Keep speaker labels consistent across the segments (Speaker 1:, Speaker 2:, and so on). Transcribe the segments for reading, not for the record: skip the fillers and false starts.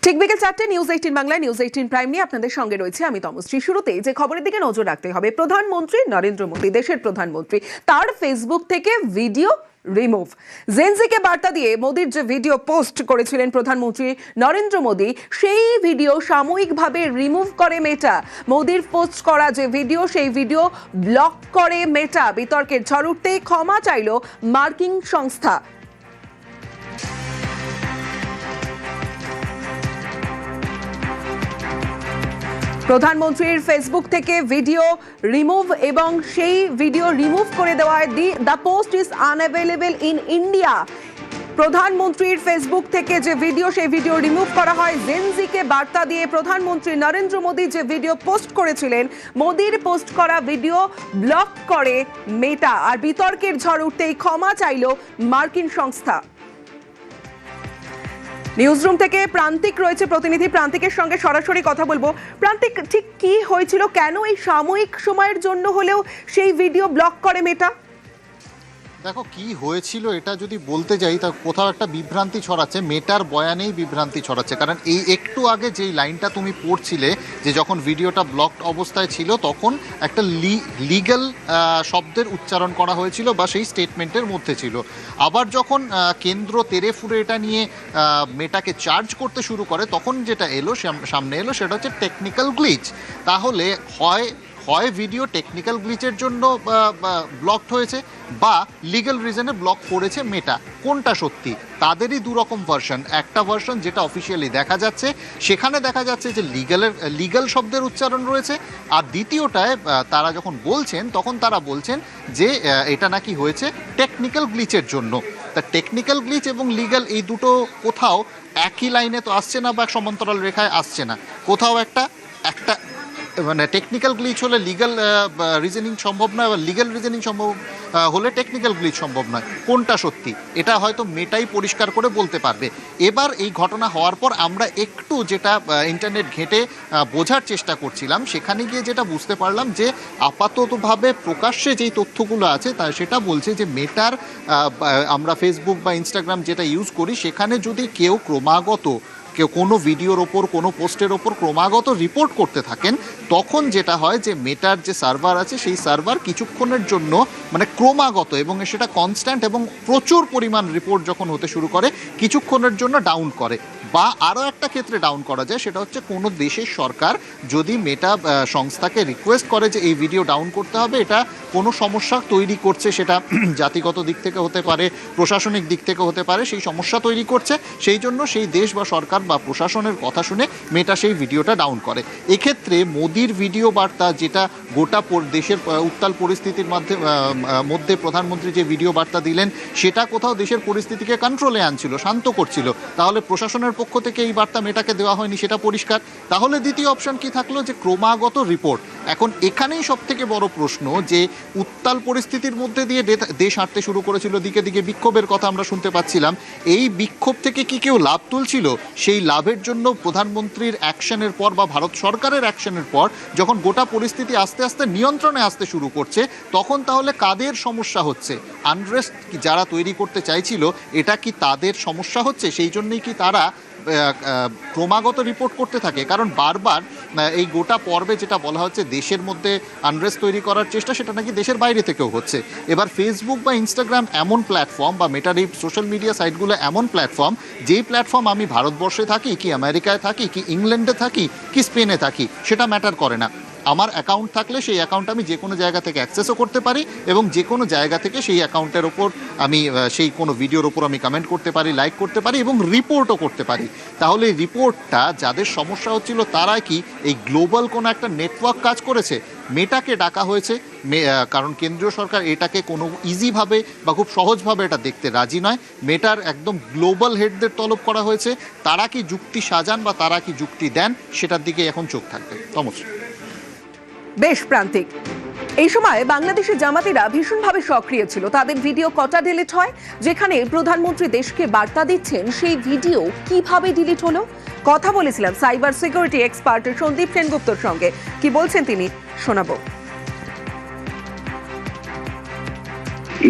Speaker 1: ঠিক বিকেল 4টে নিউজ 18 বাংলায় নিউজ 18 প্রাইম নিয়ে আপনাদের সঙ্গে রয়েছে আমি তমশ্রী। শুরুতেই যে খবরের দিকে নজর রাখতে হবে, প্রধানমন্ত্রী নরেন্দ্র মোদী, দেশের প্রধানমন্ত্রী, তার ফেসবুক থেকে ভিডিও রিমুভ। জেনজিকে বার্তা দিয়ে মোদির যে ভিডিও পোস্ট করেছিলেন প্রধানমন্ত্রী নরেন্দ্র মোদী, সেই ভিডিও সাময়িকভাবে রিমুভ করে মেটা। মোদির পোস্ট করা যে ভিডিও, সেই ভিডিও ব্লক করে মেটা। বিতর্কের ঝড় উঠতেই ক্ষমা চাইল মার্কিন সংস্থা। প্রধানমন্ত্রীর ফেসবুক থেকে ভিডিও রিমুভ এবং সেই ভিডিও রিমুভ করে দেওয়ায় the post is unavailable in India. প্রধানমন্ত্রীর ফেসবুক থেকে যে ভিডিও, সেই ভিডিও রিমুভ করা হয়। জেনজিকে বার্তা দিয়ে প্রধানমন্ত্রী নরেন্দ্র মোদী যে ভিডিও পোস্ট করেছিলেন, মোদির পোস্ট করা ভিডিও ব্লক করে মেটা। আর বিতর্কের ঝড় উঠতেই ক্ষমা চাইল মার্কিন সংস্থা। নিউজরুম থেকে প্রান্তিক রয়েছে প্রতিনিধি, প্রান্তিকের সঙ্গে সরাসরি কথা বলবো। প্রান্তিক, ঠিক কি হয়েছিল, কেন এই সাময়িক সময়ের জন্য হলেও সেই ভিডিও ব্লক করে মেটা?
Speaker 2: দেখো, কি হয়েছিল এটা যদি বলতে যাই তা কোথাও একটা বিভ্রান্তি ছড়াচ্ছে, মেটার বয়ানেই বিভ্রান্তি ছড়াচ্ছে। কারণ এই একটু আগে যেই লাইনটা তুমি পড়ছিলে, যে যখন ভিডিওটা ব্লকড অবস্থায় ছিল তখন একটা লিগ্যাল শব্দের উচ্চারণ করা হয়েছিল বা সেই স্টেটমেন্টের মধ্যে ছিল। আবার যখন কেন্দ্র তেরে ফুরে এটা নিয়ে মেটাকে চার্জ করতে শুরু করে, তখন যেটা সামনে এলো সেটা হচ্ছে টেকনিক্যাল গ্লিচ। তাহলে হয় ভিডিও টেকনিক্যাল গ্লিচের জন্য ব্লকড হয়েছে বা লিগ্যাল রিজনে ব্লক করেছে মেটা। কোনটা সত্যি? তাদেরই দুরকম ভার্সন। একটা ভার্সন যেটা অফিসিয়ালি দেখা যাচ্ছে, সেখানে দেখা যাচ্ছে যে লিগ্যাল শব্দের উচ্চারণ রয়েছে। আর দ্বিতীয়টায় তারা যখন বলছেন, তখন তারা বলছেন যে এটা নাকি হয়েছে টেকনিক্যাল গ্লিচের জন্য। তা টেকনিক্যাল গ্লিচ এবং লিগ্যাল এই দুটো কোথাও একই লাইনে তো আসছে না বা সমান্তরাল রেখায় আসছে না। কোথাও একটা মানে টেকনিক্যাল গ্লিচ হলে লিগ্যাল রিজনিং সম্ভব নয়, বা লিগ্যাল রিজনিং সম্ভব হলে টেকনিক্যাল গ্লিচ সম্ভব নয়। কোনটা সত্যি এটা হয়তো মেটাই পরিষ্কার করে বলতে পারবে। এবার এই ঘটনা হওয়ার পর আমরা একটু যেটা ইন্টারনেট ঘেঁটে বোঝার চেষ্টা করছিলাম, সেখানে গিয়ে যেটা বুঝতে পারলাম যে আপাততভাবে প্রকাশ্যে যেই তথ্যগুলো আছে তা সেটা বলছে যে মেটার আমরা ফেসবুক বা ইনস্টাগ্রাম যেটা ইউজ করি, সেখানে যদি কেউ কোনো ভিডিওর ওপর, কোনো পোস্টের ওপর ক্রমাগত রিপোর্ট করতে থাকেন, তখন যেটা হয় যে মেটার যে সার্ভার আছে, সেই সার্ভার কিছুক্ষণের জন্য, মানে ক্রমাগত এবং সেটা কনস্ট্যান্ট এবং প্রচুর পরিমাণ রিপোর্ট যখন হতে শুরু করে, কিছুক্ষণের জন্য ডাউন করে। বা আরও একটা ক্ষেত্রে ডাউন করা যায়, সেটা হচ্ছে কোনো দেশের সরকার যদি মেটা সংস্থাকে রিকোয়েস্ট করে যে এই ভিডিও ডাউন করতে হবে, এটা কোনো সমস্যা তৈরি করছে, সেটা জাতিগত দিক থেকে হতে পারে, প্রশাসনিক দিক থেকে হতে পারে, সেই সমস্যা তৈরি করছে, সেই জন্য সেই দেশ বা সরকার বা প্রশাসনের কথা শুনে মেটা সেই ভিডিওটা ডাউন করে। এক্ষেত্রে মোদির ভিডিও বার্তা, যেটা গোটা দেশের উত্তাল পরিস্থিতির মধ্যে প্রধানমন্ত্রী যে ভিডিও বার্তা দিলেন, সেটা কোথাও দেশের পরিস্থিতিকে কন্ট্রোলে আনছিল, শান্ত করছিল। তাহলে প্রশাসনের পক্ষ থেকে এই বার্তা মেটাকে দেওয়া হয়নি, সেটা পরিষ্কার। তাহলে দ্বিতীয় অপশন কি থাকলো? যে ক্রমাগত রিপোর্ট। এখন এখানেই সব থেকে বড় প্রশ্ন, যে উত্তাল পরিস্থিতির মধ্যে দিয়ে দেশ হাঁটতে শুরু করেছিল, দিকে দিকে বিক্ষোভের কথা আমরা শুনতে পাচ্ছিলাম। এই বিক্ষোভ থেকে কি কেউ লাভ তুলছিল? সেই লাভের জন্য প্রধানমন্ত্রীর অ্যাকশনের পর বা ভারত সরকারের অ্যাকশনের পর যখন গোটা পরিস্থিতি আস্তে আস্তে নিয়ন্ত্রণে আসতে শুরু করছে, তখন তাহলে কাদের সমস্যা হচ্ছে? আনরেস্ট যারা তৈরি করতে চাইছিল, এটা কি তাদের সমস্যা হচ্ছে? সেই জন্যই কি তারা ক্রমাগত রিপোর্ট করতে থাকে? কারণ বারবার এই গোটা পর্বে যেটা বলা হচ্ছে দেশের মধ্যে আনরেস্ট তৈরি করার চেষ্টা, সেটা নাকি দেশের বাইরে থেকেও হচ্ছে। এবার ফেসবুক বা ইনস্টাগ্রাম এমন প্ল্যাটফর্ম, বা মেটার এই সোশ্যাল মিডিয়া সাইটগুলো এমন প্ল্যাটফর্ম, যেই প্ল্যাটফর্ম আমি ভারতবর্ষে থাকি কি আমেরিকায় থাকি কি ইংল্যান্ডে থাকি কি স্পেনে থাকি, সেটা ম্যাটার করে না। আমার অ্যাকাউন্ট থাকলে সেই অ্যাকাউন্ট আমি যে কোনো জায়গা থেকে অ্যাক্সেসও করতে পারি, এবং যে কোনো জায়গা থেকে সেই অ্যাকাউন্টের ওপর আমি সেই কোনো ভিডিওর ওপর আমি কমেন্ট করতে পারি, লাইক করতে পারি এবং রিপোর্টও করতে পারি। তাহলে রিপোর্টটা যাদের সমস্যা হচ্ছিল, তারা কি এই গ্লোবাল কোনো একটা নেটওয়ার্ক কাজ করেছে? মেটাকে ডাকা হয়েছে কারণ কেন্দ্রীয় সরকার এটাকে কোনো ইজিভাবে বা খুব সহজভাবে এটা দেখতে রাজি নয়। মেটার একদম গ্লোবাল হেডদের তলব করা হয়েছে। তারা কি যুক্তি সাজান বা তারা কি যুক্তি দেন, সেটার দিকে এখন চোখ থাকবে। তমস্যা
Speaker 1: বেশ প্রান্তিক। এই সময় বাংলাদেশের জামাতিরা ভীষণভাবে সক্রিয় ছিল। তাদের ভিডিও কটা ডিলিট হয়? যেখানে প্রধানমন্ত্রী দেশকে বার্তা দিচ্ছেন, সেই ভিডিও কিভাবে ডিলিট হলো? কথা বলেছিলাম সাইবার সিকিউরিটি এক্সপার্ট সন্দীপ সেনগুপ্তর সঙ্গে। কি বলছেন তিনি, শোনাবো।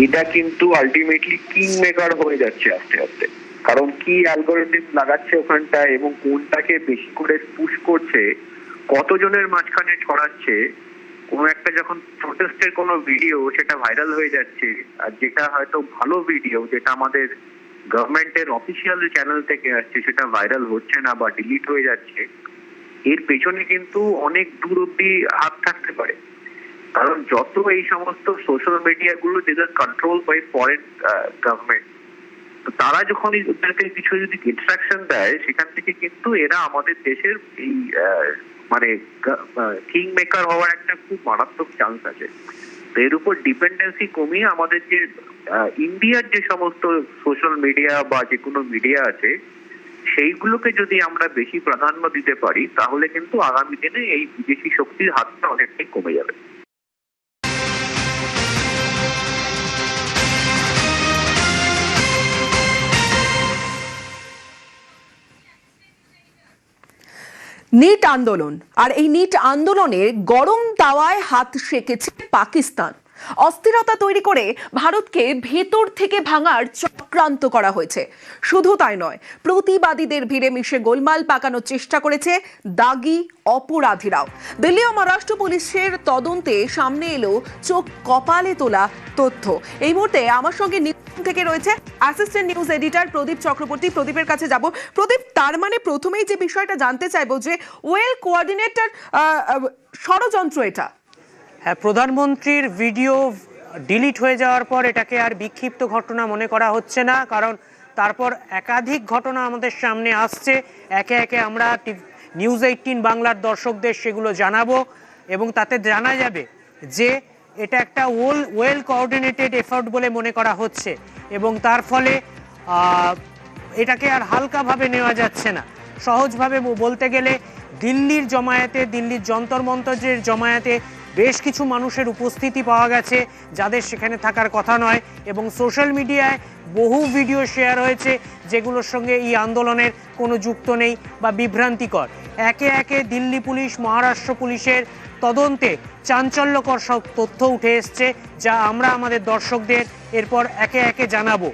Speaker 3: এটা কিন্তু আলটিমেটলি কিং মেকার হয়ে যাচ্ছে আস্তে আস্তে। কারণ কি অ্যালগোরিদম লাগাচ্ছে ওখানটায় এবং কোনটাকে বেশি করে পুশ করছে, কতজনের মাঝখানে ছড়াচ্ছে। কোনো একটা যখন প্রোটেস্টের কোনো ভিডিও সেটা ভাইরাল হয়ে যাচ্ছে, আর যেটা হয়তো ভালো ভিডিও, যেটা আমাদের গভর্নমেন্টের অফিসিয়াল চ্যানেল থেকে আসছে, সেটা ভাইরাল হচ্ছে না বা ডিলিট হয়ে যাচ্ছে, এর পেছনে কিন্তু অনেক দূর অব্দি হাত থাকতে পারে। কারণ যত এই সমস্ত সোশ্যাল মিডিয়া গুলো যেটা কন্ট্রোল বাই ফরেন গভর্নমেন্ট, তারা যখন ওদেরকে কিছু যদি ইনস্ট্রাকশন দেয়, সেখান থেকে কিন্তু এরা আমাদের দেশের এই মানে কিং মেকার হওয়ার একটা খুব মারাত্মক চান্স আছে। তো এর উপর ডিপেন্ডেন্সি কমিয়ে আমাদের যে ইন্ডিয়ার যে সমস্ত সোশ্যাল মিডিয়া বা যে কোনো মিডিয়া আছে, সেইগুলোকে যদি আমরা বেশি প্রাধান্য দিতে পারি, তাহলে কিন্তু আগামী দিনে এই বিদেশি শক্তির হাতটা অনেকটাই কমে যাবে।
Speaker 1: নিট আন্দোলন, আর এই নিট আন্দোলনের গরম তাওয়ায় হাত সেকেছে পাকিস্তান। অস্থিরতা তৈরি করে ভারতকে ভেতর থেকে ভাঙার চক্রান্ত করা হয়েছে। শুধু তাই নয়, প্রতিবাদীদের ভিড়ে মিশে গোলমাল পাকানোর চেষ্টা করেছে দাগি অপরাধীরাও। দিল্লি ও মহারাষ্ট্র পুলিশের তদন্তে সামনে এলো চোখ কপালে তোলা তথ্য। এই মুহূর্তে আমার সঙ্গে থেকে রয়েছে অ্যাসিস্ট্যান্ট নিউজ এডিটর প্রদীপ চক্রবর্তী। প্রদীপের কাছে যাব। প্রদীপ, তার মানে প্রথমেই যে বিষয়টা জানতে চাইবো যে ওয়েল কোঅর্ডিনেটর ষড়যন্ত্র এটা।
Speaker 4: হ্যাঁ, প্রধানমন্ত্রীর ভিডিও ডিলিট হয়ে যাওয়ার পর এটাকে আর বিক্ষিপ্ত ঘটনা মনে করা হচ্ছে না, কারণ তারপর একাধিক ঘটনা আমাদের সামনে আসছে। একে একে আমরা নিউজ 18 বাংলার দর্শকদের সেগুলো জানাবো এবং তাতে জানা যাবে যে এটা একটা ওয়েল কোঅর্ডিনেটেড এফোর্ট বলে মনে করা হচ্ছে এবং তার ফলে এটাকে আর হালকাভাবে নেওয়া যাচ্ছে না। সহজভাবে বলতে গেলে দিল্লির জমায়েতে, দিল্লির যন্তর মন্তরের জমায়েতে বেশ কিছু মানুষের উপস্থিতি পাওয়া গেছে যাদের সেখানে থাকার কথা নয়, এবং সোশ্যাল মিডিয়ায় বহু ভিডিও শেয়ার হয়েছে যেগুলোর সঙ্গে এই আন্দোলনের কোনো যুক্ত নেই বা বিভ্রান্তিকর। একে একে দিল্লি পুলিশ, মহারাষ্ট্র পুলিশের তদন্তে চাঞ্চল্যকর সব তথ্য উঠে এসছে, যা আমরা আমাদের দর্শকদের এরপর একে একে জানাবো।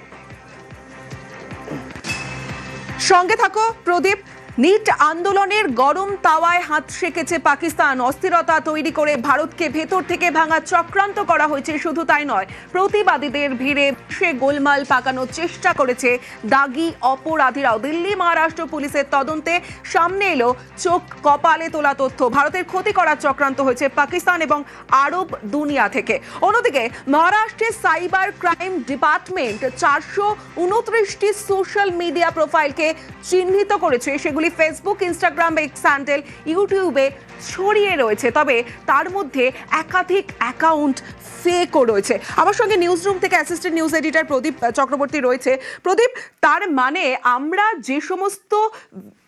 Speaker 1: সঙ্গে থাকো প্রদীপ। নিট আন্দোলনের গরম তাওয়ায় হাত সেকেছে পাকিস্তান। অস্থিরতা তৈরি করে ভারতকে ভেতর থেকে ভাঙার চক্রান্ত করা হয়েছে। শুধু তাই নয়, প্রতিবাদীদের ভিড়ে সে গোলমাল পাকানোর চেষ্টা করেছে দাগি অপরাধীরাও। দিল্লি মহারাষ্ট্র পুলিশের তদন্তে সামনে এলো চোখ কপালে তোলা তথ্য। ভারতের ক্ষতি করার চক্রান্ত হয়েছে পাকিস্তান এবং আরব দুনিয়া থেকে। অন্যদিকে মহারাষ্ট্রের সাইবার ক্রাইম ডিপার্টমেন্ট 429টি সোশ্যাল মিডিয়া প্রোফাইলকে চিহ্নিত করেছে। সেগুলি ফেসবুক, ইনস্টাগ্রাম, এক্স হ্যান্ডেল, ইউটিউবে ছড়িয়ে রয়েছে। তবে তার মধ্যে একাধিক অ্যাকাউন্ট ফেকও রয়েছে। আমার সঙ্গে নিউজ রুম থেকে অ্যাসিস্ট্যান্ট নিউজ এডিটর প্রদীপ চক্রবর্তী রয়েছে। প্রদীপ, তার মানে আমরা যে সমস্ত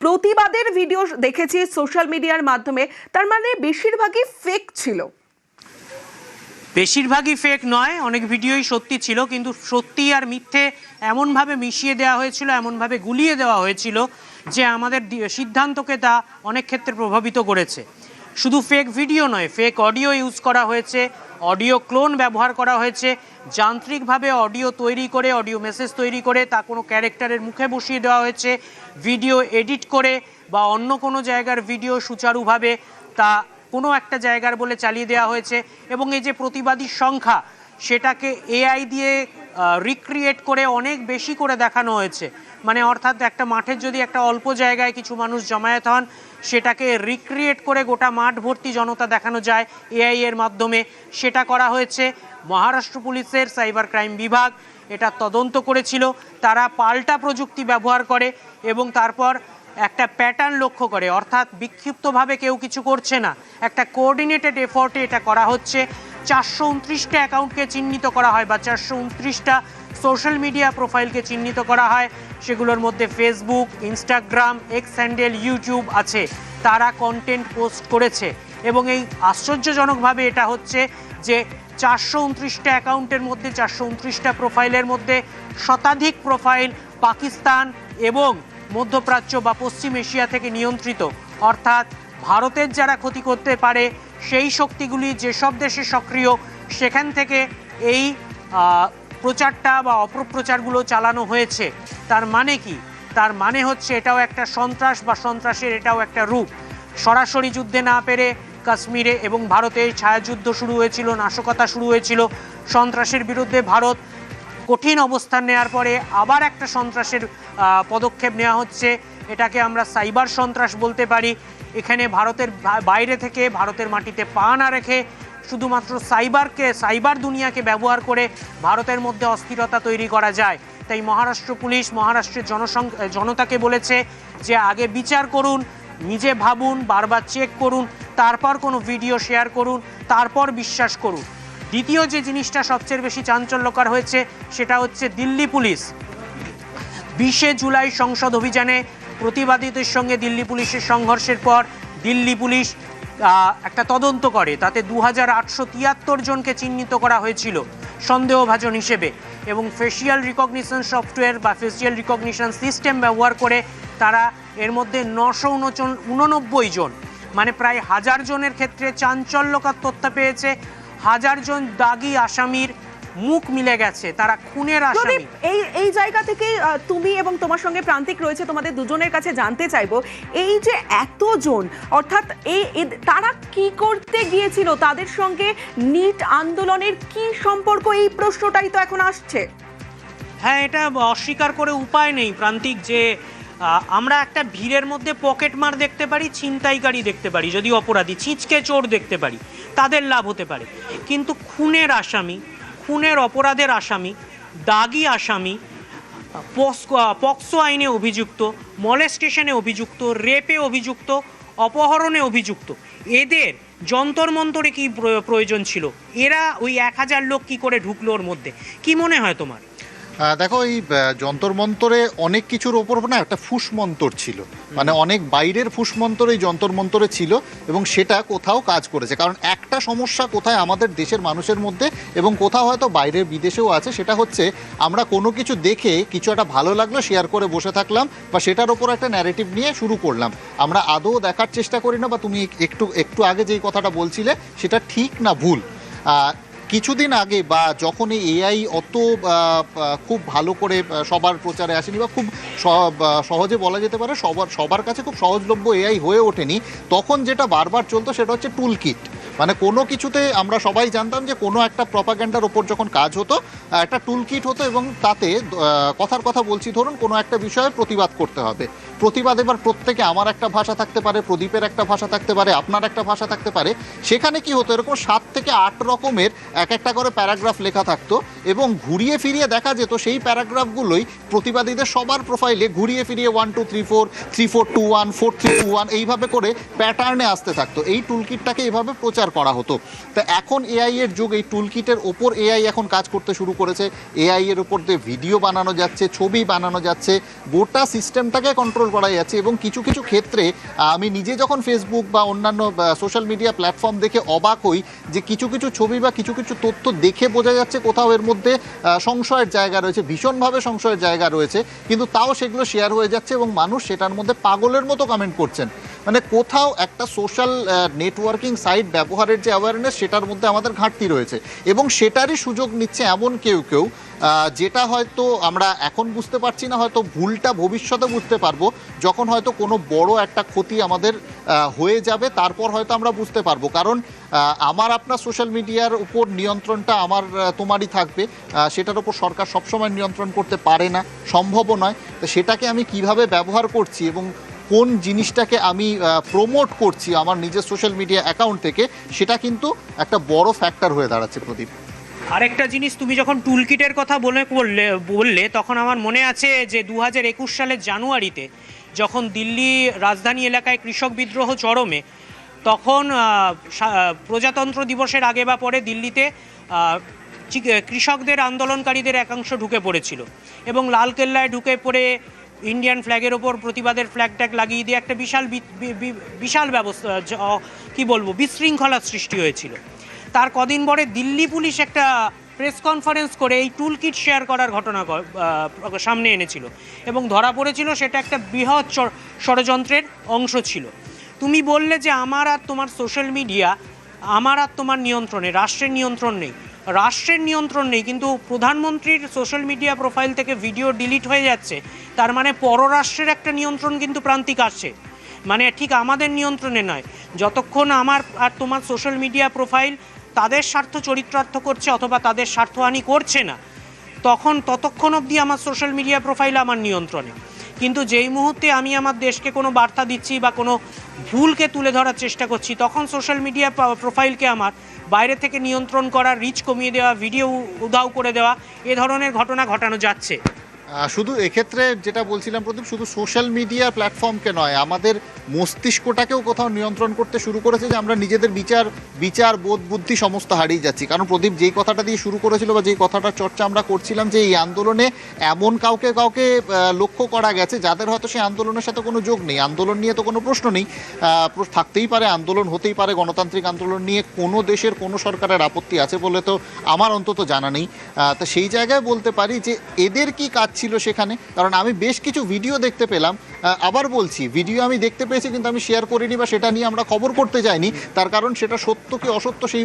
Speaker 1: প্রতিবাদের ভিডিও দেখেছি সোশ্যাল মিডিয়ার মাধ্যমে, তার মানে বেশিরভাগই ফেক ছিল।
Speaker 4: বেশিরভাগই ফেক নয়, অনেক ভিডিওই সত্যি ছিল, কিন্তু সত্যি আর মিথ্যে এমনভাবে মিশিয়ে দেওয়া হয়েছিল, এমনভাবে গুলিয়ে দেওয়া হয়েছিল যে আমাদের সিদ্ধান্তকে তা অনেক ক্ষেত্রে প্রভাবিত করেছে। শুধু ফেক ভিডিও নয়, ফেক অডিও ইউজ করা হয়েছে, অডিও ক্লোন ব্যবহার করা হয়েছে, যান্ত্রিকভাবে অডিও তৈরি করে, অডিও মেসেজ তৈরি করে তা কোনো ক্যারেক্টারের মুখে বসিয়ে দেওয়া হয়েছে, ভিডিও এডিট করে বা অন্য কোনো জায়গার ভিডিও সুচারুভাবে তা কোনো একটা জায়গার বলে চালিয়ে দেওয়া হয়েছে। এবং এই যে প্রতিবাদীর সংখ্যা, সেটাকে এআই দিয়ে রিক্রিয়েট করে অনেক বেশি করে দেখানো হয়েছে। মানে অর্থাৎ একটা মাঠের যদি একটা অল্প জায়গায় কিছু মানুষ জমায়েত হন, সেটাকে রিক্রিয়েট করে গোটা মাঠ ভর্তি জনতা দেখানো যায় এআই এর মাধ্যমে, সেটা করা হয়েছে। মহারাষ্ট্র পুলিশের সাইবার ক্রাইম বিভাগ এটা তদন্ত করেছিল। তারা পাল্টা প্রযুক্তি ব্যবহার করে এবং তারপর একটা প্যাটার্ন লক্ষ্য করে, অর্থাৎ বিক্ষিপ্তভাবে কেউ কিছু করছে না, একটা কোঅর্ডিনেটেড এফোর্টে এটা করা হচ্ছে। 429টা অ্যাকাউন্টকে চিহ্নিত করা হয় বা 429টা সোশ্যাল মিডিয়া প্রোফাইলকে চিহ্নিত করা হয়। সেগুলোর মধ্যে Facebook, Instagram, x handle, YouTube আছে। তারা কন্টেন্ট পোস্ট করেছে এবং এই আশ্চর্যজনকভাবে এটা হচ্ছে যে 429টা অ্যাকাউন্টের মধ্যে, 429টা প্রোফাইলের মধ্যে শতাধিক প্রোফাইল পাকিস্তান এবং মধ্যপ্রাচ্য বা পশ্চিম এশিয়া থেকে নিয়ন্ত্রিত। অর্থাৎ ভারতের যারা ক্ষতি করতে পারে সেই শক্তিগুলি যেসব দেশে সক্রিয়, সেখান থেকে এই প্রচারটা বা অপপ্রচারগুলো চালানো হয়েছে, তার মানে কি? তার মানে হচ্ছে এটাও একটা সন্ত্রাস বা সন্ত্রাসের এটাও একটা রূপ। সরাসরি যুদ্ধে না পেরে কাশ্মীরে এবং ভারতে ছায়াযুদ্ধ শুরু হয়েছিল, নাশকতা শুরু হয়েছিল। সন্ত্রাসের বিরুদ্ধে ভারত কঠিন অবস্থান নেওয়ার পরে আবার একটা সন্ত্রাসের পদক্ষেপ নেওয়া হচ্ছে। এটাকে আমরা সাইবার সন্ত্রাস বলতে পারি। এখানে ভারতের বাইরে থেকে ভারতের মাটিতে পা না রেখে শুধুমাত্র সাইবার দুনিয়াকে ব্যবহার করে ভারতের মধ্যে অস্থিরতা তৈরি করা যায়। তাই মহারাষ্ট্র পুলিশ মহারাষ্ট্রের জনতাকে বলেছে যে আগে বিচার করুন, নিজে ভাবুন, বারবার চেক করুন, তারপর কোনো ভিডিও শেয়ার করুন, তারপর বিশ্বাস করুন। দ্বিতীয় যে জিনিসটা সবচেয়ে বেশি চাঞ্চল্যকর হয়েছে সেটা হচ্ছে দিল্লি পুলিশ 20শে জুলাই সংসদ অভিযানে প্রতিবাদীদের সঙ্গে দিল্লি পুলিশের সংঘর্ষের পর দিল্লি পুলিশ একটা তদন্ত করে। তাতে 2873 জনকে চিহ্নিত করা হয়েছিল সন্দেহভাজন হিসেবে, এবং ফেসিয়াল রিকগনিশন সফটওয়্যার বা ফেসিয়াল রিকগনিশন সিস্টেম ব্যবহার করে তারা এর মধ্যে 989 জন, মানে প্রায় 1000 জনের ক্ষেত্রে চাঞ্চল্যকর তথ্য পেয়েছে। 1000 জন দাগি আসামির মুখ মিলে গেছে, তারা খুনের আসামি।
Speaker 1: এই জায়গা থেকে তুমি এবং তোমার সঙ্গে প্রান্তিক রয়েছে, তোমাদের দুজনের কাছে জানতে চাইবো, এই যে এতজন, অর্থাৎ তারা কি করতে গিয়েছিল, তাদের সঙ্গে নিট আন্দোলনের কি সম্পর্ক, এই প্রশ্নটাই তো এখন আসছে।
Speaker 4: হ্যাঁ, এটা অস্বীকার করে উপায় নেই প্রান্তিক যে আমরা একটা ভিড়ের মধ্যে পকেটমার দেখতে পারি, ছিনতাইকারী দেখতে পারি, যদি অপরাধী ছিচকে চোর দেখতে পারি, তাদের লাভ হতে পারে। কিন্তু খুনের আসামি, খুনের অপরাধের আসামি, দাগি আসামি, পক্সো আইনে অভিযুক্ত, মলেস্টেশনে অভিযুক্ত, রেপে অভিযুক্ত, অপহরণে অভিযুক্ত, এদের যন্তর মন্তরে কি প্রয়োজন ছিল? এরা ওই 1000 লোক কি করে ঢুকলো ওর মধ্যে? কি মনে হয় তোমার?
Speaker 2: দেখো, এই যন্তর মন্তরে অনেক কিছুর ওপর না একটা ফুসমন্তর ছিল, মানে অনেক বাইরের ফুসমন্তর এই যন্তর মন্তরে ছিল, এবং সেটা কোথাও কাজ করেছে। কারণ একটা সমস্যা কোথায় আমাদের দেশের মানুষের মধ্যে এবং কোথাও হয়তো বাইরের বিদেশেও আছে, সেটা হচ্ছে আমরা কোনো কিছু দেখে কিছু একটা ভালো লাগলো শেয়ার করে বসে থাকলাম, বা সেটার ওপর একটা ন্যারেটিভ নিয়ে শুরু করলাম। আমরা আদৌ দেখার চেষ্টা করি না, বা তুমি একটু আগে যেই কথাটা বলছিলে সেটা ঠিক না ভুল। কিছুদিন আগে বা যখন এই এআই অত খুব ভালো করে সবার প্রচারে আসেনি, বা খুব সহজে বলা যেতে পারে সবার কাছে খুব সহজলভ্য এআই হয়ে ওঠেনি, তখন যেটা বারবার চলতো সেটা হচ্ছে টুল কিট। মানে কোনো কিছুতে আমরা সবাই জানতাম যে কোনো একটা প্রপাগ্যান্ডার ওপর যখন কাজ হতো, একটা টুল কিট হতো, এবং তাতে কথার কথা বলছি, ধরুন কোনো একটা বিষয়ে প্রতিবাদ করতে হবে। প্রতিবাদ এবার প্রত্যেকে, আমার একটা ভাষা থাকতে পারে, প্রদীপের একটা ভাষা থাকতে পারে, আপনার একটা ভাষা থাকতে পারে। সেখানে কি হতো, এরকম 7 থেকে 8 রকমের একটা করে প্যারাগ্রাফ লেখা থাকতো, এবং ঘুরিয়ে ফিরিয়ে দেখা যেত সেই প্যারাগ্রাফগুলোই প্রতিবাদীদের সবার প্রোফাইলে ঘুরিয়ে ফিরিয়ে 1 2 3 4 3 4 2 1 4 3 2 1 এইভাবে করে প্যাটার্নে আসতে থাকতো। এই টুলকিটটাকে এইভাবে প্রচার করা হতো। তো এখন এআই এর যুগ, এই টুলকিটের ওপর এআই এখন কাজ করতে শুরু করেছে। এআই এর উপর দিয়ে ভিডিও বানানো যাচ্ছে, ছবি বানানো যাচ্ছে, গোটা সিস্টেমটাকে কন্ট্রোল করা যাচ্ছে। এবং কিছু কিছু ক্ষেত্রে আমি নিজে যখন ফেসবুক বা অন্যান্য সোশ্যাল মিডিয়া প্ল্যাটফর্ম দেখে অবাক হই, যে কিছু কিছু ছবি বা কিছু কিছু তথ্য দেখে বোঝা যাচ্ছে কোথাও এর মধ্যে সংশয়ের জায়গা রয়েছে, ভীষণভাবে সংশয়ের জায়গা রয়েছে, কিন্তু তাও সেগুলো শেয়ার হয়ে যাচ্ছে এবং মানুষ সেটার মধ্যে পাগলের মতো কমেন্ট করছেন। মানে কোথাও একটা সোশ্যাল নেটওয়ার্কিং সাইট ব্যবহারের যে অ্যাওয়ারনেস, সেটার মধ্যে আমাদের ঘাটতি রয়েছে, এবং সেটারই সুযোগ নিচ্ছে এমন কেউ কেউ, যেটা হয়তো আমরা এখন বুঝতে পারছি না, হয়তো ভুলটা ভবিষ্যতে বুঝতে পারবো যখন হয়তো কোনো বড় একটা ক্ষতি আমাদের হয়ে যাবে, তারপর হয়তো আমরা বুঝতে পারবো। কারণ আমার আপনার সোশ্যাল মিডিয়ার উপর নিয়ন্ত্রণটা আমার তোমারই থাকবে, সেটার উপর সরকার সবসময় নিয়ন্ত্রণ করতে পারে না, সম্ভবও নয়। তো সেটাকে আমি কিভাবে ব্যবহার করছি এবং কোন জিনিসটাকে আমি প্রমোট করছি আমার নিজের সোশ্যাল মিডিয়া অ্যাকাউন্ট থেকে, সেটা কিন্তু একটা বড় ফ্যাক্টর হয়ে দাঁড়াচ্ছে। প্রদীপ,
Speaker 4: আরেকটা জিনিস, তুমি যখন টুলকিটের কথা বললে তখন আমার মনে আছে যে 2021 সালের জানুয়ারিতে যখন দিল্লি রাজধানী এলাকায় কৃষক বিদ্রোহ চরমে, তখন প্রজাতন্ত্র দিবসের আগে বা পরে দিল্লিতে কৃষকদের আন্দোলনকারীদের একাংশ ঢুকে পড়েছিল, এবং লালকেল্লায় ঢুকে পড়ে ইন্ডিয়ান ফ্ল্যাগের ওপর প্রতিবাদের ফ্ল্যাগ ট্যাগ লাগিয়ে দিয়ে একটা বিশাল ব্যবস্থা, কি বলবো, বিশৃঙ্খলার সৃষ্টি হয়েছিল। তার কদিন পরে দিল্লি পুলিশ একটা প্রেস কনফারেন্স করে এই টুল কিট শেয়ার করার ঘটনা সামনে এনেছিল, এবং ধরা পড়েছিল সেটা একটা বৃহৎ ষড়যন্ত্রের অংশ ছিল। তুমি বললে যে আমার আর তোমার সোশ্যাল মিডিয়া, আমার আর তোমার নিয়ন্ত্রণে, রাষ্ট্রের নিয়ন্ত্রণ নেই। রাষ্ট্রের নিয়ন্ত্রণ নেই, কিন্তু প্রধানমন্ত্রীর সোশ্যাল মিডিয়া প্রোফাইল থেকে ভিডিও ডিলিট হয়ে যাচ্ছে, তার মানে পররাষ্ট্রের একটা নিয়ন্ত্রণ কিন্তু প্রান্তিক আসছে, মানে ঠিক আমাদের নিয়ন্ত্রণে নয়। যতক্ষণ আমার আর তোমার সোশ্যাল মিডিয়া প্রোফাইল তাদের স্বার্থ চরিতার্থ করছে অথবা তাদের স্বার্থহানি করছে না, ততক্ষণ অবধি আমার সোশ্যাল মিডিয়া প্রোফাইল আমার নিয়ন্ত্রণে। কিন্তু যেই মুহূর্তে আমি আমার দেশকে কোনো বার্তা দিচ্ছি বা কোনো ভুলকে তুলে ধরার চেষ্টা করছি, তখন সোশ্যাল মিডিয়া প্রোফাইলকে আমার বাইরে থেকে নিয়ন্ত্রণ করা, রিচ কমিয়ে দেওয়া, ভিডিও উধাও করে দেওয়া, এ ধরনের ঘটনা ঘটানো যাচ্ছে।
Speaker 2: শুধু এক্ষেত্রে যেটা বলছিলাম প্রদীপ, শুধু সোশ্যাল মিডিয়া প্ল্যাটফর্মকে নয়, আমাদের মস্তিষ্কটাকেও কোথাও নিয়ন্ত্রণ করতে শুরু করেছে, যে আমরা নিজেদের বিচার বোধ বুদ্ধি সমস্ত হারিয়ে যাচ্ছি। কারণ প্রদীপ যেই কথাটা দিয়ে শুরু করেছিল বা যেই কথাটার চর্চা আমরা করছিলাম, যে এই আন্দোলনে এমন কাউকে লক্ষ্য করা গেছে যাদের হয়তো সেই আন্দোলনের সাথে কোনো যোগ নেই, আন্দোলন নিয়ে তো কোনো প্রশ্ন নেই, থাকতেই পারে আন্দোলন, হতেই পারে গণতান্ত্রিক আন্দোলন নিয়ে কোনো দেশের কোনো সরকারের আপত্তি আছে বলে তো আমার অন্তত জানা নেই। তো সেই জায়গায় বলতে পারি যে এদের কি কাজ ছিল সেখানে, কারণ আমি বেশ কিছু ভিডিও দেখতে পেলাম। আবার বলছি, ভিডিও আমি দেখতে পেয়েছি কিন্তু আমি শেয়ার করিনি বা সেটা নিয়ে আমরা খবর করতে যাইনি, তার কারণ সেটা সত্য কি অসত্য সেই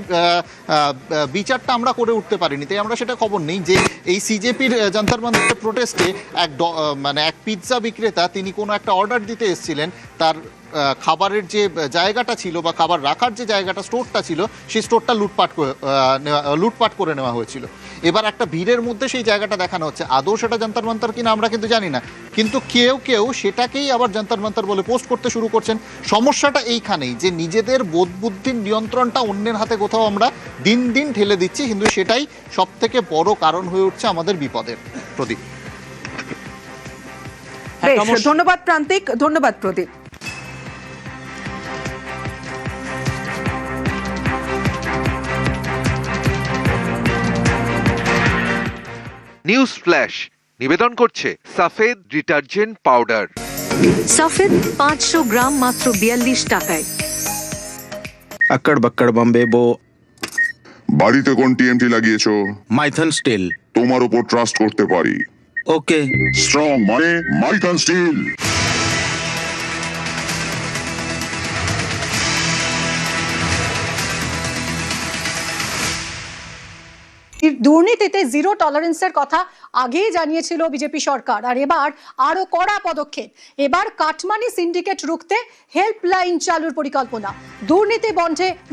Speaker 2: বিচারটা আমরা করে উঠতে পারিনি, তাই আমরা সেটা খবর নেই। যে এই সিজেপির জান্তার মান্তার প্রোটেস্টে এক পিৎজা বিক্রেতা, তিনি কোনো একটা অর্ডার দিতে এসেছিলেন, তার খাবারের যে জায়গাটা ছিল বা খাবার রাখার যে জায়গাটা, স্টোরটা ছিল, সেই স্টোরটা লুটপাট করে নেওয়া হয়েছিল। এবার একটা ভিড়ের মধ্যে সেই জায়গাটা দেখানো হচ্ছে, আদৌ সেটা জান্তার মান্তার কিনা আমরা কিন্তু জানি না, কিন্তু কেউ সেটাকেই আবার জান্তার মান্তার বলে পোস্ট করতে শুরু করছেন। সমস্যাটা এইখানেই, যে নিজেদের বোধ বুদ্ধির নিয়ন্ত্রণটা অন্যের হাতে কোথাও আমরা দিন দিন ঠেলে দিচ্ছি, কিন্তু সেটাই সব থেকে বড় কারণ হয়ে উঠছে আমাদের বিপদের। প্রদীপ,
Speaker 1: বেশ, ধন্যবাদ প্রান্তিক, ধন্যবাদ প্রদীপ।
Speaker 5: নিউজ ফ্ল্যাশ নিবেদন করছে সাফেদ ডিটারজেন্ট পাউডার।
Speaker 6: সাফেদ 500 গ্রাম মাত্র 42 টাকায়।
Speaker 7: अक्कड़ बक्कड़ बम्बे बो।
Speaker 8: বাড়িতে কোন টিএমটি লাগিয়েছো?
Speaker 7: মাইথন স্টিল।
Speaker 8: তোমার উপর ট্রাস্ট করতে পারি।
Speaker 7: ওকে।
Speaker 8: স্ট্রং মানে মাইথন স্টিল।
Speaker 9: দুর্নীতিতে জিরো টলারেন্সের কথা আগেই জানিয়েছিল বিজেপি সরকার, আর এবার আরো কড়া পদক্ষেপ। এবার কাটমানি সিন্ডিকেট রুখতে হেল্পলাইন চালুর পরিকল্পনা। দুর্নীতি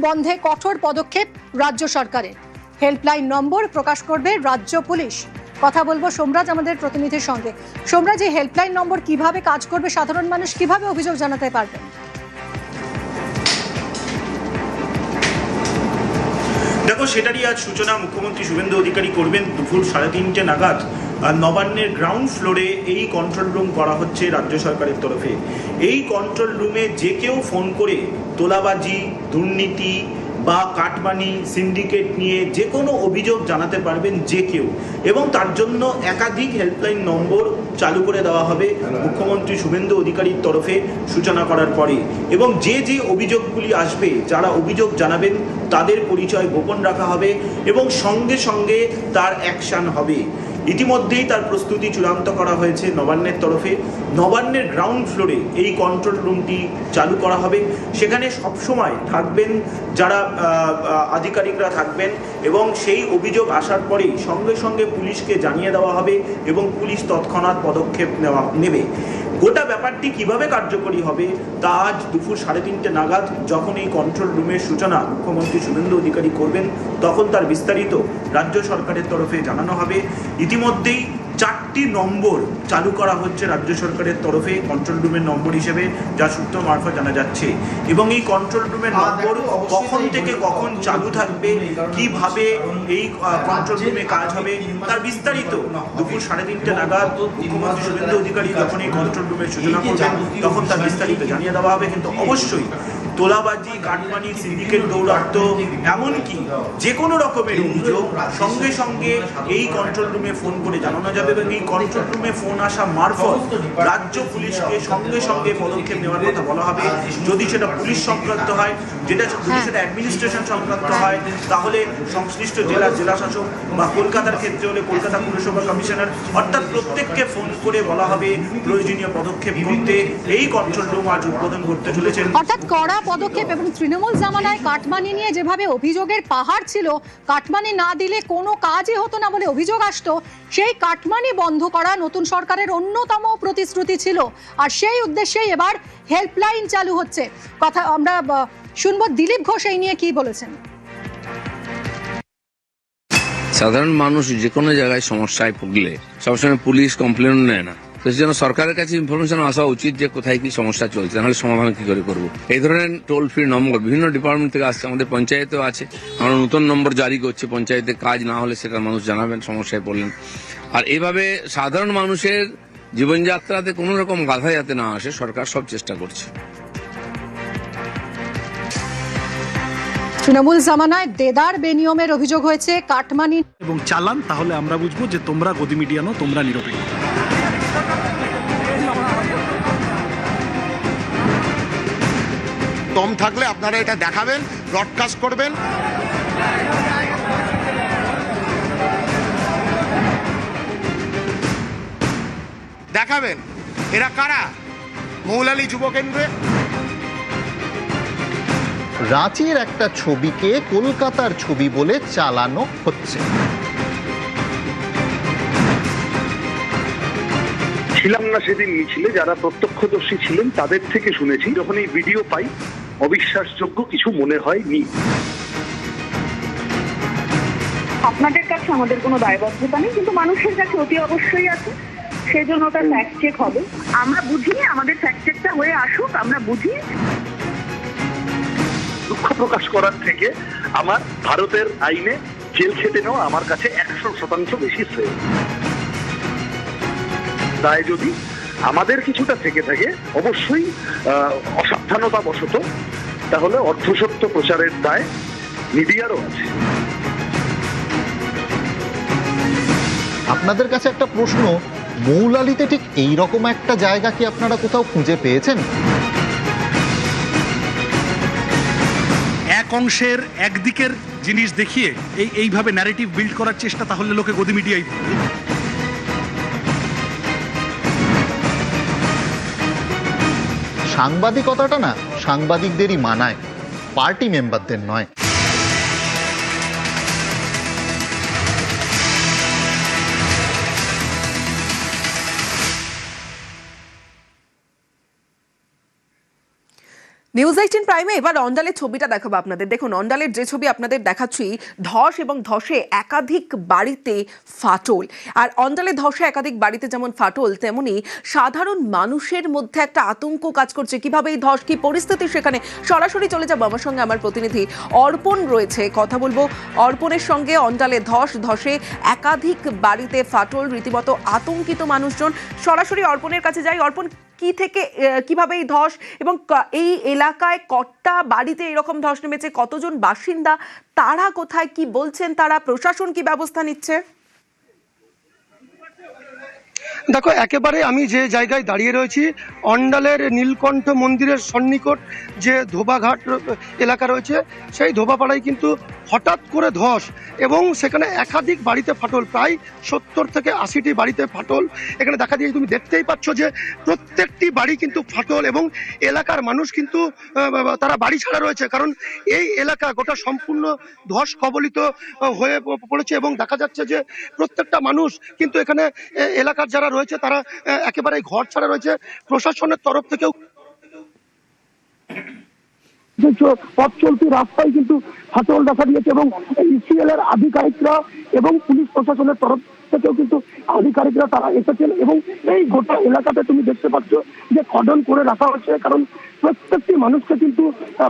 Speaker 9: বন্ধে কঠোর পদক্ষেপ রাজ্য সরকারের। হেল্পলাইন নম্বর প্রকাশ করবে রাজ্য পুলিশ। কথা বলবো সোমরাজ আমাদের প্রতিনিধির সঙ্গে। সোমরাজ, এই হেল্পলাইন নম্বর কিভাবে কাজ করবে, সাধারণ মানুষ কিভাবে অভিযোগ জানাতে পারবেন?
Speaker 10: দেখো, সেটারই আজ সূচনা মুখ্যমন্ত্রী শুভেন্দু অধিকারী করবেন দুপুর 3:30 নাগাদ। নবান্নের গ্রাউন্ড ফ্লোরে এই কন্ট্রোল রুম করা হচ্ছে রাজ্য সরকারের তরফে। এই কন্ট্রোল রুমে যে কেউ ফোন করে তোলাবাজি, দুর্নীতি বা কাটমানি, সিন্ডিকেট নিয়ে যে কোনো অভিযোগ জানাতে পারবেন যে কেউ, এবং তার জন্য একাধিক হেল্পলাইন নম্বর চালু করে দেওয়া হবে মুখ্যমন্ত্রী শুভেন্দু অধিকারীর তরফে সূচনা করার পরে। এবং যে অভিযোগগুলি আসবে, যারা অভিযোগ জানাবেন তাদের পরিচয় গোপন রাখা হবে এবং সঙ্গে সঙ্গে তার অ্যাকশন হবে। ইতিমধ্যেই তার প্রস্তুতি চূড়ান্ত করা হয়েছে নবান্নের তরফে। নবান্নের গ্রাউন্ড ফ্লোরে এই কন্ট্রোল রুমটি চালু করা হবে। সেখানে সবসময় থাকবেন যারা আধিকারিকরা থাকবেন, এবং সেই অভিযোগ আসার পরেই সঙ্গে সঙ্গে পুলিশকে জানিয়ে দেওয়া হবে এবং পুলিশ তৎক্ষণাৎ পদক্ষেপ নেবে। গোটা ব্যাপারটি কিভাবে কার্যকরী হবে তা আজ দুপুর 3:30 নাগাদ যখন এই কন্ট্রোল রুমের সূচনা মুখ্যমন্ত্রী শুভেন্দু অধিকারী করবেন, তখন তার বিস্তারিত রাজ্য সরকারের তরফে জানানো হবে। ইতিমধ্যেই 4টি নম্বর চালু করা হচ্ছে রাজ্য সরকারের তরফে কন্ট্রোল রুমের নম্বর হিসেবে, যা সূত্র মারফত জানা যাচ্ছে। এবং এই কন্ট্রোল রুমের নম্বর কখন থেকে কখন চালু থাকবে, কিভাবে এই কন্ট্রোল রুমে কাজ হবে, তার বিস্তারিত দুপুর 3:30 নাগাদ মুখ্যমন্ত্রী শুভেন্দু অধিকারী যখন এই কন্ট্রোল রুমের সূচনা করবেন, তখন তার বিস্তারিত জানিয়ে দেওয়া হবে। কিন্তু অবশ্যই তোলাবাজি, কাটমানি, সিন্ডিকেট দৌরাত্ম, এমনকি যে কোনো রকমের অভিযোগ সঙ্গে সঙ্গে এই কন্ট্রোল রুমে ফোন করে জানানো যাবে এবং এই কন্ট্রোল রুমে ফোন আসা মারফত রাজ্য পুলিশকে সঙ্গে সঙ্গে পদক্ষেপ নেওয়ার কথা বলা হবে। যদি সেটা পুলিশ সংক্রান্ত হয়, যদি সেটা অ্যাডমিনিস্ট্রেশন সংক্রান্ত হয়, তাহলে সংশ্লিষ্ট জেলাশাসক বা কলকাতার ক্ষেত্রে হলে কলকাতা পুরসভা কমিশনার, অর্থাৎ প্রত্যেককে ফোন করে বলা হবে প্রয়োজনীয় পদক্ষেপ করতে। এই কন্ট্রোল রুম আজ উদ্বোধন করতে চলেছেন।
Speaker 9: অর্থাৎ কড়া পদক্ষেপ। এবং তৃণমূল জামানায় কাটমানি নিয়ে যেভাবে অভিযোগের পাহাড় ছিল, কাটমানি না দিলে কোনো কাজই হতো না বলে অভিযোগ আসতো, সেই কাটমানি বন্ধ করা নতুন সরকারের অন্যতম প্রতিশ্রুতি ছিল। আর সেই উদ্দেশ্যেই এবার হেল্পলাইন চালু হচ্ছে। কথা আমরা শুনবো দিলীপ ঘোষ এই নিয়ে কি বলেছেন।
Speaker 11: সাধারণ মানুষ যে কোনো জায়গায় সমস্যায় ভুগলে সবসময় পুলিশ কমপ্লেন নেয় না, তো সেজন্য সরকারের কাছে ইনফরমেশন আসা উচিত যে কোথায় কি সমস্যা চলছে, নাহলে সমাধান কি করে করবো। এই ধরনের টোল ফ্রি নম্বর বিভিন্ন ডিপার্টমেন্ট থেকে আসছে, আমাদের পঞ্চায়েতেও আছে। আমরা নতুন নম্বর জারি করছি, পঞ্চায়েতে কাজ না হলে সেটা মানুষ জানাবেন সমস্যায় পড়লেন। আর এইভাবে সাধারণ মানুষের জীবনযাত্রাতে কোনো রকম বাধা যাতে না আসে, সরকার সব চেষ্টা করছে।
Speaker 9: তৃণমূল জামানায় দেদার বেনিয়মের অভিযোগ হয়েছে, কাটমানি
Speaker 12: এবং চালান, তাহলে আমরা বুঝবো যে তোমরা গদি মিডিয়া নও, তোমরা নিরপেক্ষ।
Speaker 13: দম থাকলে আপনারা এটা দেখাবেন, ব্রডকাস্ট করবেন। দেখাবেন এরা কারা। মৌলালী যুব কেন্দ্রে
Speaker 2: রাঁচির একটা ছবিকে কলকাতার ছবি বলে চালানো হচ্ছে।
Speaker 14: ছিলাম না সেদিন মিছিলে, যারা প্রত্যক্ষদর্শী ছিলেন তাদের থেকে শুনেছি, যখন এই ভিডিও পাই অবিশ্বাসযোগ্য কিছু মনে হয়নি।
Speaker 15: আপনাদের কাছে আমাদের কোনো দায়বদ্ধতা নেই, কিন্তু মানুষের কাছে অতি অবশ্যই আছে। সেই জন্য ওটা ফ্যাক্ট চেক হবে। আমরা বুঝি, আমাদের ফ্যাক্ট চেকটা হয়ে আসুক, আমরা বুঝি।
Speaker 14: দুঃখ প্রকাশ করার থেকে আমার ভারতের আইনে জেল খেটে নেওয়া আমার কাছে 100% বেশি শ্রেয়। তাই যদি আমাদের কিছুটা থেকে থাকে, অবশ্যই অসাবধানতা বশত, তাহলে অর্ধসত্য প্রচারের দায় মিডিয়ারও আছে।
Speaker 2: আপনাদের কাছে একটা প্রশ্ন, মৌলালীতে ঠিক এইরকম একটা জায়গা কি আপনারা কোথাও খুঁজে পেয়েছেন?
Speaker 12: এক অংশের একদিকের জিনিস দেখিয়ে এইভাবে ন্যারেটিভ বিল্ড করার চেষ্টা, তাহলে লোকে গদি মিডিয়াই।
Speaker 2: সাংবাদিকতাটা না সাংবাদিকদেরই মানায়, পার্টি মেম্বারদের নয়।
Speaker 1: নিউজ 18 প্রাইমে এবার অন্ডালের ছবিটা দেখাবো আপনাদের। দেখুন, অন্ডালের যে ছবি আপনাদের দেখাচ্ছি, ধস এবং ধসে একাধিক বাড়িতে ফাটল। আর অন্ডালের ধসে একাধিক বাড়িতে যেমন ফাটল, তেমনি সাধারণ মানুষের মধ্যে একটা আতঙ্ক কাজ করছে। কিভাবে এই ধস, কি পরিস্থিতি সেখানে, সরাসরি চলে যাবো। আমার সঙ্গে আমার প্রতিনিধি অর্পণ রয়েছে, কথা বলবো অর্পণের সঙ্গে। অন্ডালে ধসে একাধিক বাড়িতে ফাটল, রীতিমতো আতঙ্কিত মানুষজন। সরাসরি অর্পণের কাছে যাই। অর্পণ, কি থেকে কিভাবে এই ধস, এবং এই এলাকায় কটা বাড়িতে এরকম ধস নেমেছে, কতজন বাসিন্দা, তারা কোথায়, কি বলছেন তারা, প্রশাসন কি ব্যবস্থা নিচ্ছে?
Speaker 16: দেখো, একেবারে আমি যে জায়গায় দাঁড়িয়ে রয়েছি, অন্ডালের নীলকণ্ঠ মন্দিরের সন্নিকট যে ধোবাঘাট এলাকা রয়েছে, সেই ধোবাপাড়ায় কিন্তু হঠাৎ করে ধস এবং সেখানে একাধিক বাড়িতে ফাটল, প্রায় 70 থেকে 80টি বাড়িতে ফাটল। এখানে দেখা দিয়ে তুমি দেখতেই পাচ্ছ যে প্রত্যেকটি বাড়ি কিন্তু ফাটল, এবং এলাকার মানুষ কিন্তু তারা বাড়ি ছাড়া রয়েছে, কারণ এই এলাকা গোটা সম্পূর্ণ ধস কবলিত হয়ে পড়েছে। এবং দেখা যাচ্ছে যে প্রত্যেকটা মানুষ কিন্তু এখানে এলাকার যারা রয়েছে তারা একেবারে ঘর ছাড়া রয়েছে। প্রশাসনের তরফ থেকেও
Speaker 14: পথ চলতি রাস্তায় কিন্তু ফাটল দেখা দিয়েছে, এবং ইসিএল এর আধিকারিকরা এবং পুলিশ প্রশাসনের তরফ থেকেও কিন্তু আধিকারিকরা তারা এসেছেন, এবং এই গোটা এলাকাতে তুমি দেখতে পাচ্ছ যে কর্ডন করে রাখা হচ্ছে, কারণ প্রত্যেকটি মানুষকে কিন্তু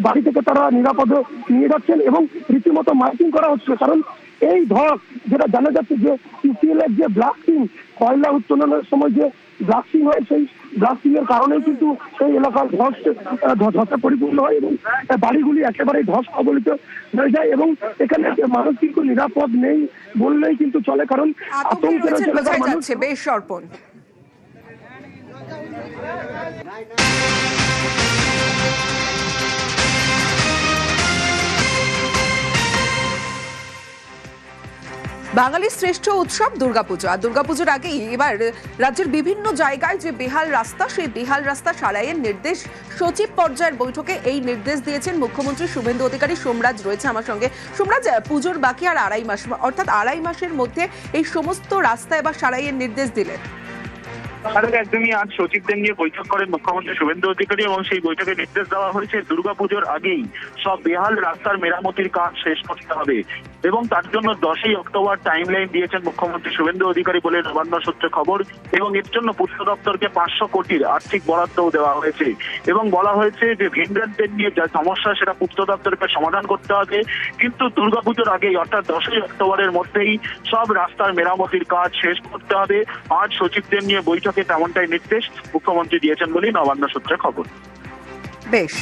Speaker 14: বাড়ি থেকে তারা নিরাপদে নিয়ে যাচ্ছেন, এবং রীতিমতো মাইকিং করা হচ্ছে। কারণ এই ধস, যেটা জানা যাচ্ছে যে ইসিএল এর যে ব্লাস্টিং, কয়লা উত্তোলনের সময় যে ব্লাস্টিং হয়, সেই ব্লাস্টিং এর কারণেই কিন্তু সেই এলাকার ধসে পরিপূর্ণ হয় এবং বাড়িগুলি একেবারে ধস কবলিত হয়ে যায় এবং এখানে মানুষ কিন্তু নিরাপদ নেই বললেই কিন্তু চলে, কারণ আতঙ্কের এলাকার মানুষ।
Speaker 1: বেশ অর্পণ। বাঙালির শ্রেষ্ঠ উৎসব দুর্গাপুজো, আর দুর্গাপুজোর আগেই এবার রাজ্যের বিভিন্ন জায়গায় যে বেহাল রাস্তা, সেই বেহাল রাস্তা সারাইয়ের নির্দেশ সচিব পর্যায়ের বৈঠকে এই নির্দেশ দিয়েছেন মুখ্যমন্ত্রী শুভেন্দু অধিকারী। সোমরাজ রয়েছে আমার সঙ্গে। সোমরাজ, পুজোর বাকি আর 2.5 মাস, অর্থাৎ 2.5 মাসের মধ্যে এই সমস্ত রাস্তা এবার সারাইয়ের নির্দেশ দিলেন।
Speaker 3: একদমই আজ সচিবদের নিয়ে বৈঠক করেন মুখ্যমন্ত্রী শুভেন্দু অধিকারী এবং সেই বৈঠকে নির্দেশ দেওয়া হয়েছে দুর্গাপুজোর আগেই সব বেহাল রাস্তার মেরামতির কাজ শেষ করতে হবে এবং তার জন্য 10ই অক্টোবর টাইমলাইন দিয়েছেন মুখ্যমন্ত্রী শুভেন্দু অধিকারী বলে নবান্ন সূত্রে খবর। এবং এর জন্য পূর্ত দপ্তরকে 500 কোটির আর্থিক বরাদ্দও দেওয়া হয়েছে এবং বলা হয়েছে যে ভেন্ডারদের নিয়ে যা সমস্যা সেটা পূর্ত দপ্তরকে সমাধান করতে হবে, কিন্তু দুর্গাপুজোর আগেই অর্থাৎ 10ই অক্টোবরের মধ্যেই সব রাস্তার মেরামতির কাজ শেষ করতে হবে। আজ সচিবদের নিয়ে বৈঠকে তেমনটাই নির্দেশ মুখ্যমন্ত্রী দিয়েছেন বলেই নবান্ন সূত্রে খবর।
Speaker 1: বেশ।